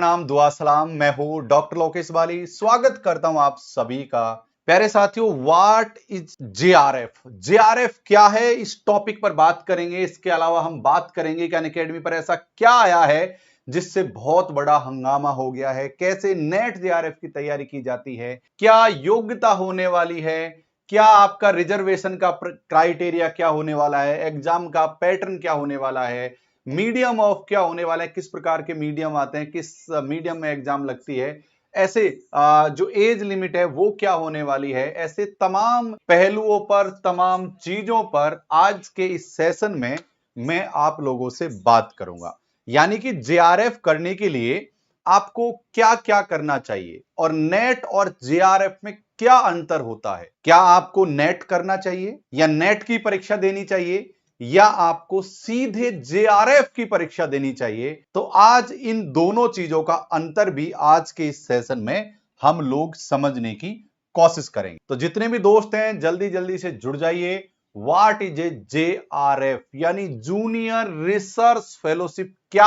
नाम दुआ सलाम, मैं हूं डॉक्टर लोकेश बाली। स्वागत करता हूं आप सभी का। प्यारे साथियों, व्हाट इज जेआरएफ? जेआरएफ क्या है, इस टॉपिक पर बात करेंगे। इसके अलावा हम बात करेंगे कि अनअकैडमी पर ऐसा क्या आया है जिससे बहुत बड़ा हंगामा हो गया है, कैसे नेट जेआरएफ की तैयारी की जाती है, क्या योग्यता होने वाली है, क्या आपका रिजर्वेशन का क्राइटेरिया क्या होने वाला है, एग्जाम का पैटर्न क्या होने वाला है, मीडियम ऑफ क्या होने वाला है, किस प्रकार के मीडियम आते हैं, किस मीडियम में एग्जाम लगती है, ऐसे जो एज लिमिट है वो क्या होने वाली है। ऐसे तमाम पहलुओं पर, तमाम चीजों पर आज के इस सेशन में मैं आप लोगों से बात करूंगा। यानी कि जेआरएफ करने के लिए आपको क्या क्या करना चाहिए और नेट और जेआरएफ में क्या अंतर होता है। क्या आपको नेट करना चाहिए या नेट की परीक्षा देनी चाहिए या आपको सीधे जेआरएफ की परीक्षा देनी चाहिए। तो आज इन दोनों चीजों का अंतर भी आज के इस सेशन में हम लोग समझने की कोशिश करेंगे। तो जितने भी दोस्त हैं जल्दी जल्दी से जुड़ जाइए। व्हाट इज ए जेआरएफ यानी जूनियर रिसर्च फेलोशिप क्या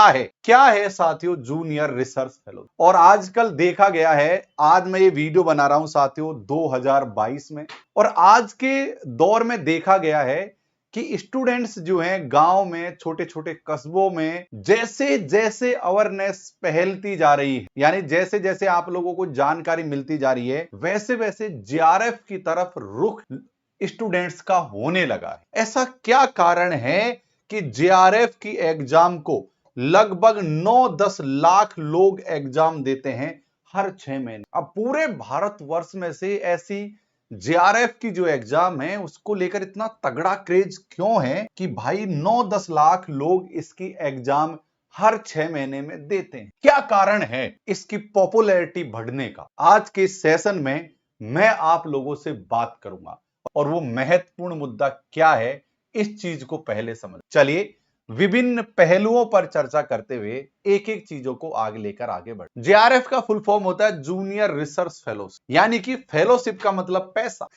है साथियों, जूनियर रिसर्च फेलो। और आजकल देखा गया है, आज मैं ये वीडियो बना रहा हूं साथियों 2022 में, और आज के दौर में देखा गया है कि स्टूडेंट्स जो हैं गांव में, छोटे छोटे कस्बों में जैसे जैसे अवेयरनेस फैलती जा रही है, यानी जैसे जैसे आप लोगों को जानकारी मिलती जा रही है, वैसे वैसे जेआरएफ की तरफ रुख स्टूडेंट्स का होने लगा है। ऐसा क्या कारण है कि जेआरएफ की एग्जाम को लगभग 9-10 लाख लोग एग्जाम देते हैं हर 6 महीने। अब पूरे भारतवर्ष में से ऐसी जेआरएफ की जो एग्जाम है उसको लेकर इतना तगड़ा क्रेज क्यों है कि भाई 9-10 लाख लोग इसकी एग्जाम हर 6 महीने में देते हैं? क्या कारण है इसकी पॉपुलैरिटी बढ़ने का? आज के सेशन में मैं आप लोगों से बात करूंगा और वो महत्वपूर्ण मुद्दा क्या है, इस चीज को पहले समझ। चलिए विभिन्न पहलुओं पर चर्चा करते हुए एक एक चीजों को आगे लेकर आगे बढ़। जेआरएफ का फुल फॉर्म होता है जूनियर रिसर्च फेलोशिप, यानी कि फेलोशिप का मतलब पैसा।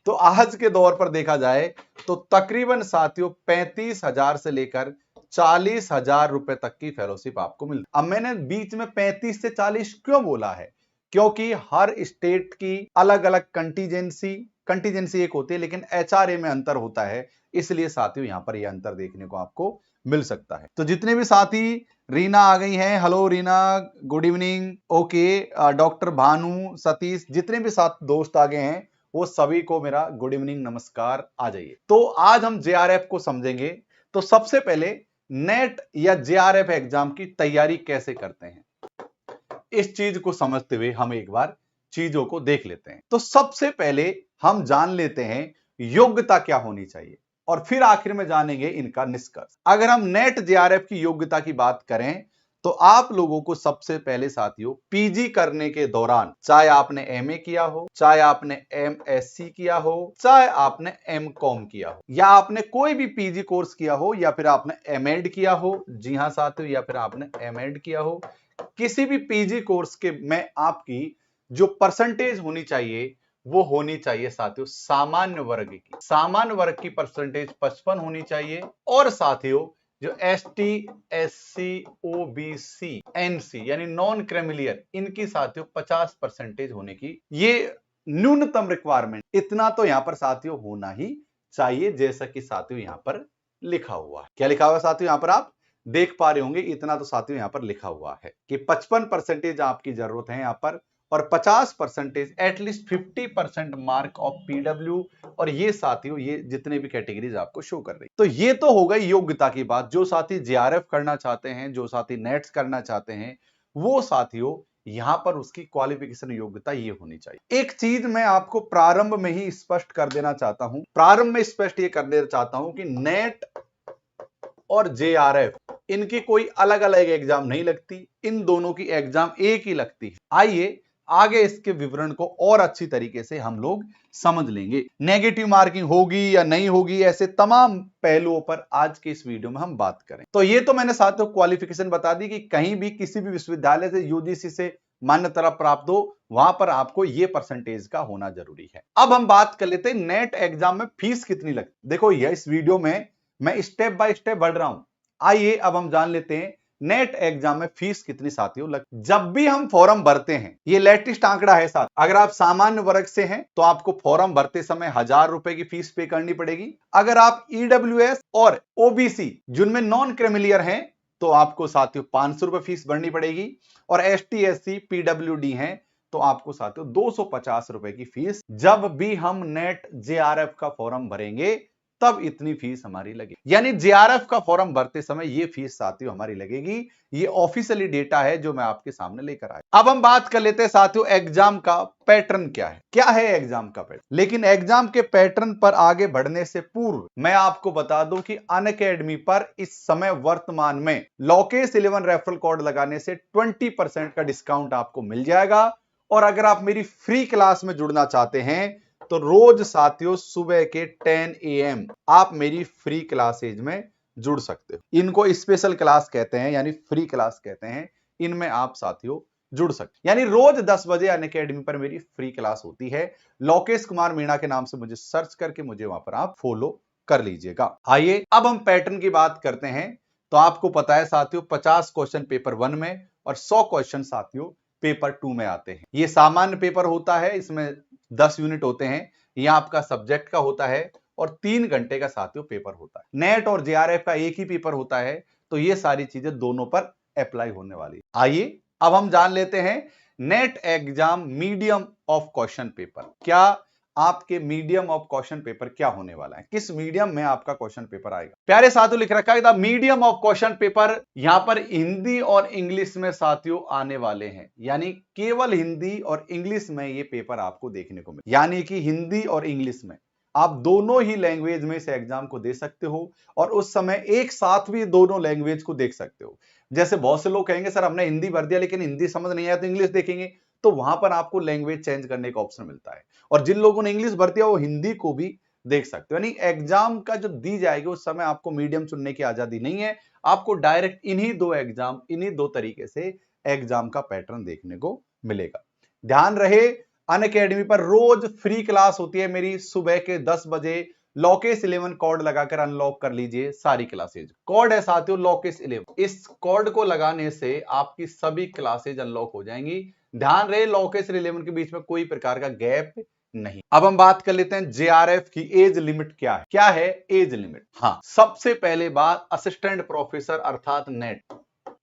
तो आज के दौर पर देखा जाए तो तकरीबन साथियों 35,000 से लेकर 40,000 रुपए तक की फेलोशिप आपको मिलती। अब मैंने बीच में 35 से 40 क्यों बोला है? क्योंकि हर स्टेट की अलग अलग कंटीजेंसी एक होती है, लेकिन एचआरए में अंतर होता है, इसलिए साथियों यहां पर यह अंतर देखने को आपको मिल सकता है। तो जितने भी साथी, रीना आ गई हैं, hello Reena, good evening. Okay, doctor Bhanu, Satish, जितने भी साथ दोस्त आ गए हैं वो सभी को मेरा गुड इवनिंग, नमस्कार। आ जाइए। तो आज हम जेआरएफ को समझेंगे। तो सबसे पहले नेट या जेआरएफ एग्जाम की तैयारी कैसे करते हैं, इस चीज को समझते हुए हम एक बार चीजों को देख लेते हैं। तो सबसे पहले हम जान लेते हैं योग्यता क्या होनी चाहिए और फिर आखिर में जानेंगे इनका निष्कर्ष। अगर हम नेट जेआरएफ की योग्यता की बात करें तो आप लोगों को सबसे पहले साथियों पीजी करने के दौरान, चाहे आपने एमए किया हो, चाहे आपने एमएससी किया हो, चाहे आपने एमकॉम किया हो, या आपने कोई भी पीजी कोर्स किया हो, या फिर आपने एमएड किया हो, जी हां साथियों, या फिर आपने एमएड किया हो, किसी भी पीजी कोर्स के में आपकी जो परसेंटेज होनी चाहिए वो होनी चाहिए साथियों सामान्य वर्ग की। सामान्य वर्ग की परसेंटेज 55 होनी चाहिए। और साथियों जो एसटी, एससी, ओबीसी, एनसी यानी नॉन क्रिमिलियर, इनकी साथियों 50% होने की ये न्यूनतम रिक्वायरमेंट। इतना तो यहां पर साथियों होना ही चाहिए, जैसा कि साथियों यहां पर लिखा हुआ है। क्या लिखा हुआ है साथियों? यहां पर आप देख पा रहे होंगे, इतना तो साथियों यहां पर लिखा हुआ है कि 55% आपकी जरूरत है यहां पर, और 50% एटलीस्ट 50% मार्क ऑफ पीडब्ल्यू, और ये साथियों ये जितने भी कैटेगरीज आपको शो कर रही। तो ये तो हो गई योग्यता की बात। जो साथी जेआरएफ करना चाहते हैं, जो साथी नेट्स करना चाहते हैं, वो साथियों यहां पर उसकी क्वालिफिकेशन योग्यता ये होनी चाहिए। एक चीज मैं आपको प्रारंभ में ही स्पष्ट कर देना चाहता हूं, प्रारंभ में स्पष्ट ये कर देना चाहता हूं कि नेट और जेआरएफ इनकी कोई अलग अलग एग्जाम नहीं लगती, इन दोनों की एग्जाम एक ही लगती है। आइए आगे इसके विवरण को और अच्छी तरीके से हम लोग समझ लेंगे। नेगेटिव मार्किंग होगी या नहीं होगी, ऐसे तमाम पहलुओं पर आज के इस वीडियो में हम बात करें। तो ये तो मैंने साथियों क्वालिफिकेशन बता दी कि कहीं भी किसी भी विश्वविद्यालय से, यूजीसी से मान्यता प्राप्त हो, वहां पर आपको ये परसेंटेज का होना जरूरी है। अब हम बात कर लेते हैं नेट एग्जाम में फीस कितनी लगती। देखो यह इस वीडियो में मैं स्टेप बाय स्टेप बढ़ रहा हूं। आइए अब हम जान लेते हैं नेट एग्जाम में फीस कितनी साथियों जब भी हम फॉर्म भरते हैं, ये लेटेस्ट आंकड़ा है साथ, अगर आप सामान्य वर्ग से हैं तो आपको फॉर्म भरते समय 1000 रुपए की फीस पे करनी पड़ेगी। अगर आप ईडब्ल्यूएस और ओबीसी जिनमें नॉन क्रिमिलियर हैं तो आपको साथियों 500 रुपए फीस भरनी पड़ेगी, और एसटी एससी पीडब्ल्यूडी हैं तो आपको साथियों 250 रुपए की फीस, जब भी हम नेट जेआरएफ का फॉर्म भरेंगे तब इतनी फीस हमारी लगेगी। यानी जेआरएफ का फॉर्म भरते समय ये फीस साथियों हमारी लगेगी। ये ऑफिशियली डेटा है जो मैं आपके सामने लेकर आया। अब हम बात कर लेते हैं साथियों एग्जाम का पैटर्न क्या है एग्जाम का पैटर्न। लेकिन एग्जाम के पैटर्न पर आगे बढ़ने से पूर्व मैं आपको बता दूं कि अनअकैडमी पर इस समय वर्तमान में लॉकेश 11 रेफरल कोड लगाने से 20% का डिस्काउंट आपको मिल जाएगा। और अगर आप मेरी फ्री क्लास में जुड़ना चाहते हैं तो रोज साथियों सुबह के 10 AM आप मेरी फ्री क्लासेज में जुड़ सकते हो। इनको स्पेशल क्लास कहते हैं, यानी फ्री क्लास कहते हैं। इनमें आप साथियों जुड़ सकते, यानी रोज 10 बजे अनअकैडमी पर मेरी फ्री क्लास होती है। लोकेश कुमार मीणा के नाम से मुझे सर्च करके मुझे वहां पर आप फॉलो कर लीजिएगा। आइए अब हम पैटर्न की बात करते हैं। तो आपको पता है साथियों 50 क्वेश्चन पेपर 1 में और 100 क्वेश्चन साथियों पेपर 2 में आते हैं। ये सामान्य पेपर होता है, इसमें 10 यूनिट होते हैं। यह आपका सब्जेक्ट का होता है और 3 घंटे का साथियों पेपर होता है। नेट और जेआरएफ का एक ही पेपर होता है, तो ये सारी चीजें दोनों पर अप्लाई होने वाली है। आइए अब हम जान लेते हैं net exam medium of question paper. क्या आपके मीडियम ऑफ क्वेश्चन पेपर क्या होने वाला है, किस मीडियम में आपका क्वेश्चन पेपर आएगा। प्यारे साथियों लिख रखा है the medium of question paper. यहां पर हिंदी और इंग्लिश में साथियों आने वाले हैं, यानी केवल हिंदी और इंग्लिश में ये पेपर आपको देखने को मिले, यानी कि हिंदी और इंग्लिश में आप दोनों ही लैंग्वेज में इस एग्जाम को दे सकते हो और उस समय एक साथ भी दोनों लैंग्वेज को देख सकते हो। जैसे बहुत से लोग कहेंगे सर हमने हिंदी भर दिया लेकिन हिंदी समझ नहीं आया तो इंग्लिश देखेंगे, तो वहां पर आपको लैंग्वेज चेंज करने का ऑप्शन मिलता है। और जिन लोगों ने इंग्लिश भर दिया वो हिंदी को भी देख सकते हो। यानी एग्जाम का जो दी जाएगी उस समय आपको मीडियम चुनने की आजादी नहीं है, आपको डायरेक्ट इन्हीं दो तरीके से एग्जाम का पैटर्न देखने को मिलेगा। ध्यान रहे अनअकैडमी पर रोज फ्री क्लास होती है मेरी सुबह के 10 बजे। लॉकेश 11 कोड लगाकर अनलॉक कर लीजिए सारी क्लासेज। कोड है साथियों लॉकेश 11। इस कोड को लगाने से आपकी सभी क्लासेज अनलॉक हो जाएंगी। ध्यान रहे लॉकेश 11 के बीच में कोई प्रकार का गैप नहीं। अब हम बात कर लेते हैं जेआरएफ की एज लिमिट क्या है एज लिमिट। हाँ, सबसे पहले बात असिस्टेंट प्रोफेसर अर्थात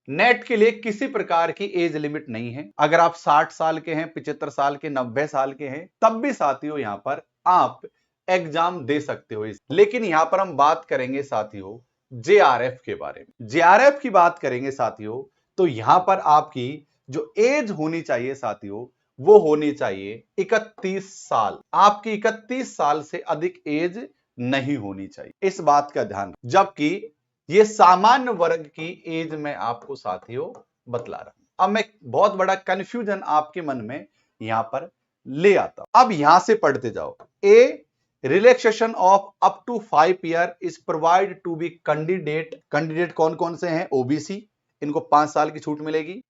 नेट के लिए किसी प्रकार की एज लिमिट नहीं है। अगर आप 60 साल के हैं, 75 साल के, 90 साल के हैं, तब भी साथियों यहां पर आप एग्जाम दे सकते हो। लेकिन यहां पर हम बात करेंगे साथियों जेआरएफ के बारे में। जेआरएफ की बात करेंगे साथियों तो यहां पर आपकी जो एज होनी चाहिए साथियों वो होनी चाहिए 31 साल। आपकी 31 साल से अधिक एज नहीं होनी चाहिए, इस बात का ध्यान। जबकि ये सामान्य वर्ग की एज में आपको साथियों बतला रहा हूं। अब मैं बहुत बड़ा कंफ्यूजन आपके मन में यहां पर ले आता हूं। अब यहां से पढ़ते जाओ। A relaxation of up to 5 year is provide to be candidate कौन कौन से हैं, ओबीसी, इनको 5 साल की छूट मिलेगी।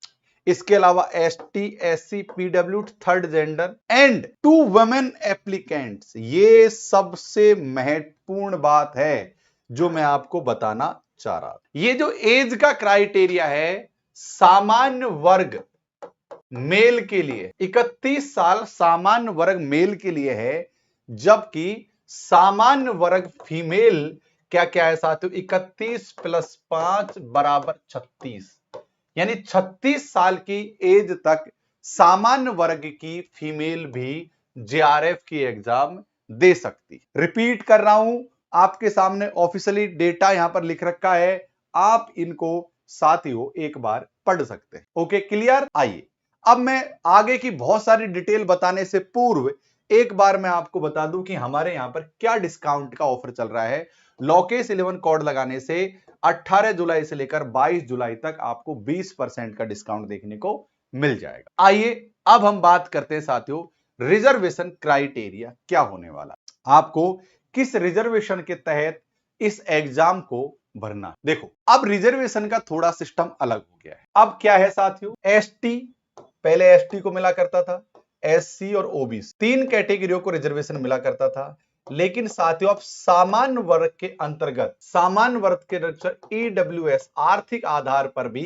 इसके अलावा ST SC PW third gender and 2 women applicants. ये सबसे महत्वपूर्ण बात है जो मैं आपको बताना चाह रहा था। ये जो एज का क्राइटेरिया है सामान्य वर्ग मेल के लिए 31 साल सामान्य वर्ग मेल के लिए है, जबकि सामान्य वर्ग फीमेल क्या है साथियों 31 + 5 = 36। यानी 36 साल की एज तक सामान्य वर्ग की फीमेल भी जेआरएफ की एग्जाम दे सकती। रिपीट कर रहा हूं, आपके सामने ऑफिशियली डेटा यहां पर लिख रखा है, आप इनको साथियों एक बार पढ़ सकते हैं। Okay clear. आइए अब मैं आगे की बहुत सारी डिटेल बताने से पूर्व एक बार मैं आपको बता दूं कि हमारे यहां पर क्या डिस्काउंट का ऑफर चल रहा है। लॉकेश 11 कोड लगाने से 18 जुलाई से लेकर 22 जुलाई तक आपको 20% का डिस्काउंट देखने को मिल जाएगा। आइए अब हम बात करते हैं साथियों रिजर्वेशन क्राइटेरिया क्या होने वाला, आपको किस रिजर्वेशन के तहत इस एग्जाम को भरना। देखो अब रिजर्वेशन का थोड़ा सिस्टम अलग हो गया है। अब क्या है साथियों, एसटी पहले एसटी को मिला करता था, एससी और ओबीसी 3 कैटेगरियों को रिजर्वेशन मिला करता था। लेकिन साथियों आप सामान्य वर्ग के अंतर्गत, सामान्य वर्ग के ईडब्ल्यूएस आर्थिक आधार पर भी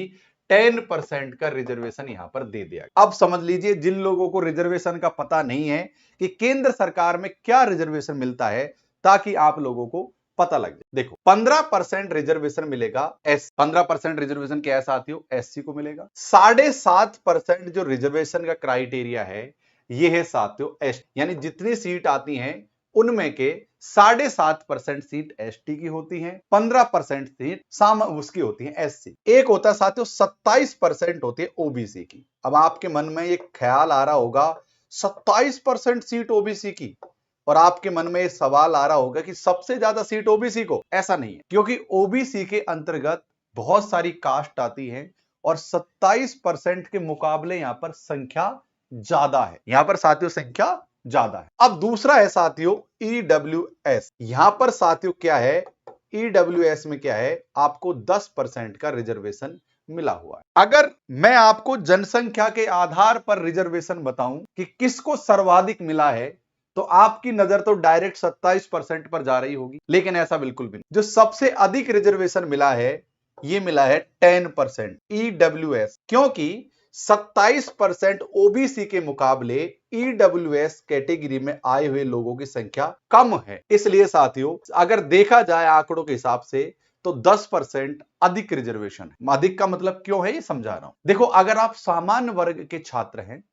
10% का रिजर्वेशन यहां पर दे दिया। अब समझ लीजिए जिन लोगों को रिजर्वेशन का पता नहीं है कि केंद्र सरकार में क्या रिजर्वेशन मिलता है, ताकि आप लोगों को पता लग जाए। देखो 15% रिजर्वेशन मिलेगा एस, 15% रिजर्वेशन क्या है साथियों, एससी को मिलेगा। 7.5% जो रिजर्वेशन का क्राइटेरिया है ये है साथियों एस, यानी जितनी सीट आती हैं उनमें के 7.5% सीट एसटी की होती हैं, 15% सीट उसकी होती है एससी। एक होता है साथियों 27% होती है ओबीसी की। अब आपके मन में एक ख्याल आ रहा होगा 27% सीट ओबीसी की, और आपके मन में ये सवाल आ रहा होगा कि सबसे ज्यादा सीट ओबीसी को। ऐसा नहीं है, क्योंकि ओबीसी के अंतर्गत बहुत सारी कास्ट आती है और 27% के मुकाबले यहां पर संख्या ज्यादा है, यहां पर साथियों संख्या ज्यादा है। अब दूसरा है साथियों ईडब्ल्यूएस। यहां पर साथियों क्या है, ईडब्ल्यूएस में क्या है, आपको 10% का रिजर्वेशन मिला हुआ है। अगर मैं आपको जनसंख्या के आधार पर रिजर्वेशन बताऊं कि किसको सर्वाधिक मिला है, तो आपकी नजर तो डायरेक्ट 27% पर जा रही होगी, लेकिन ऐसा बिल्कुल भी नहीं। जो सबसे अधिक रिजर्वेशन मिला है ये मिला है 10% ईडब्ल्यूएस, क्योंकि 27% ओबीसी के मुकाबले ईडब्ल्यूएस कैटेगरी में आए हुए लोगों की संख्या कम है। इसलिए साथियों अगर देखा जाए आंकड़ों के हिसाब से तो 10% अधिक रिजर्वेशन है। अधिक का मतलब क्यों है ये समझा रहा हूं। देखो अगर आप सामान्य वर्ग के छात्र हैं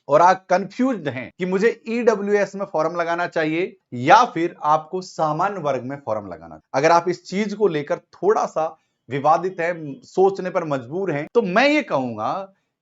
और आप कंफ्यूज्ड हैं कि मुझे ईडब्ल्यूएस में फॉर्म लगाना चाहिए या फिर आपको सामान्य वर्ग में फॉर्म लगाना, अगर आप इस चीज को लेकर थोड़ा सा विवादित है, सोचने पर मजबूर हैं, तो मैं ये कहूंगा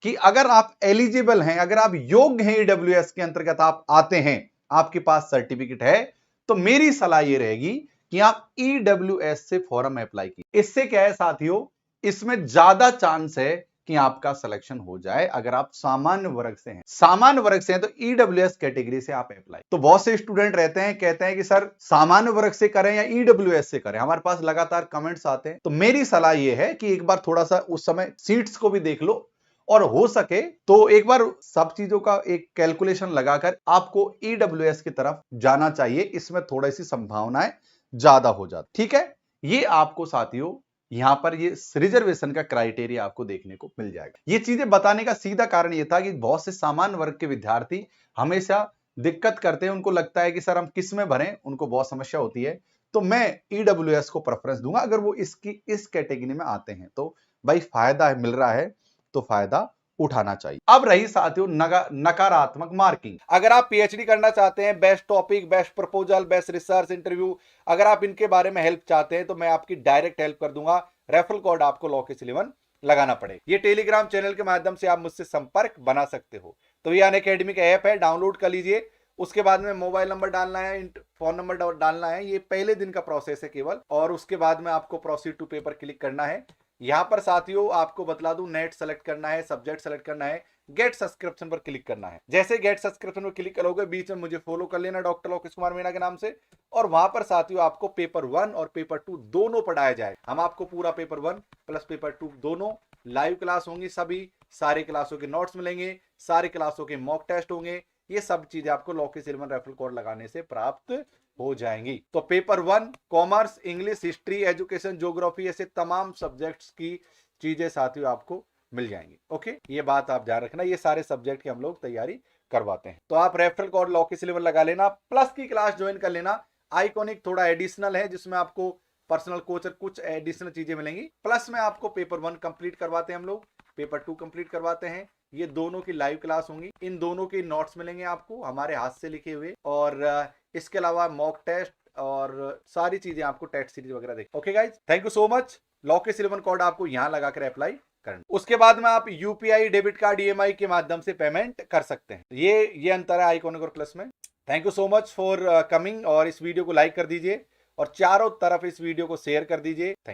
कि अगर आप एलिजिबल हैं, अगर आप योग्य हैं, ईडब्ल्यूएस के अंतर्गत आप आते हैं, आपके पास सर्टिफिकेट है, तो मेरी सलाह ये रहेगी कि आप ईडब्ल्यूएस से फॉर्म अप्लाई कीजिए। इससे क्या है साथियों, इसमें ज्यादा चांस है कि आपका सिलेक्शन हो जाए। अगर आप सामान्य वर्ग से हैं, सामान्य वर्ग से हैं तो ईडब्ल्यूएस कैटेगरी से आप अप्लाई। तो बहुत से स्टूडेंट रहते हैं कहते हैं कि सर सामान्य वर्ग से करें या ईडब्ल्यूएस से करें, हमारे पास लगातार कमेंट्स आते हैं। तो मेरी सलाह यह है कि एक बार थोड़ा सा उस समय सीट्स को भी देख लो, और हो सके तो एक बार सब चीजों का एक कैलकुलेशन लगाकर आपको ईडब्ल्यूएस की तरफ जाना चाहिए। इसमें थोड़ी सी संभावनाएं ज्यादा हो जाती। ठीक है, ये आपको साथियों यहां पर ये रिजर्वेशन का क्राइटेरिया आपको देखने को मिल जाएगा। ये चीजें बताने का सीधा कारण ये था कि बहुत से सामान्य वर्ग के विद्यार्थी हमेशा दिक्कत करते हैं, उनको लगता है कि सर हम किस में भरें, उनको बहुत समस्या होती है। तो मैं ईडब्ल्यूएस को प्रेफरेंस दूंगा अगर वो इस कैटेगरी में आते हैं। तो भाई फायदा मिल रहा है तो फायदा उठाना चाहिए। अब रही साथियों नकारात्मक मार्किंग। अगर आप पीएचडी करना चाहते हैं, best topic, best proposal, best research interview, अगर आप इनके बारे में हेल्प चाहते हैं तो मैं आपकी डायरेक्ट हेल्प कर दूंगा। रेफरल कोड आपको लॉकेस 11 लगाना पड़ेगा। ये टेलीग्राम चैनल के माध्यम से आप मुझसे संपर्क बना सकते हो। तो ये अनअकैडमी का ऐप है, डाउनलोड कर लीजिए। उसके बाद में मोबाइल नंबर डालना है, फोन नंबर डालना है, ये पहले दिन का प्रोसेस है केवल, और उसके बाद में आपको प्रोसीड टू पेपर क्लिक करना है। यहां पर साथियों आपको बतला दूं, नेट सेलेक्ट करना है, सब्जेक्ट सेलेक्ट करना है, गेट सब्सक्रिप्शन पर क्लिक करना है। जैसे गेट सब्सक्रिप्शन पर क्लिक करोगे बीच में मुझे फॉलो कर लेना डॉक्टर लोकेश कुमार मीणा के नाम से, और वहां पर साथियों आपको पेपर 1 और पेपर 2 दोनों पढ़ाया जाए। हम आपको पूरा पेपर 1 प्लस पेपर 2 दोनों लाइव क्लास होंगी, सभी सारे क्लासों के नोट्स मिलेंगे, सारे क्लासों के मॉक टेस्ट होंगे। ये सब चीजें आपको लॉकेस 11 रेफरल कोड लगाने से प्राप्त हो जाएंगी। तो paper 1 commerce, English, history, education, geography, ऐसे तमाम सब्जेक्ट्स की चीजें साथियों आपको मिल जाएंगी। ओके, ये बात आप ध्यान रखना, ये सारे सब्जेक्ट की हम लोग तैयारी करवाते हैं। तो आप रेफरल कोड लॉकेस 11 लगा लेना, प्लस की क्लास ज्वाइन कर लेना। आइकॉनिक थोड़ा एडिशनल है, जिसमें आपको पर्सनल कोच कुछ एडिशनल चीजें मिलेंगी। प्लस में आपको पेपर 1 कंप्लीट करवाते हैं हम लोग, पेपर 2 कंप्लीट करवाते हैं। ये दोनों की लाइव क्लास होंगी, इन दोनों के नोट्स मिलेंगे आपको हमारे हाथ से लिखे हुए, और इसके अलावा मॉक टेस्ट और सारी चीजें आपको टेस्ट सीरीज वगैरह देख। Okay guys, thank you so much. लॉकेस 11 कोड आपको यहां लगाकर अप्लाई करना। उसके बाद में आप यूपीआई, डेबिट कार्ड, ईएमआई के माध्यम से पेमेंट कर सकते हैं। ये अंतर है आइकॉनिक और प्लस में। Thank you so much for coming, और इस वीडियो को लाइक कर दीजिए और चारों तरफ इस वीडियो को शेयर कर दीजिए। Thank you.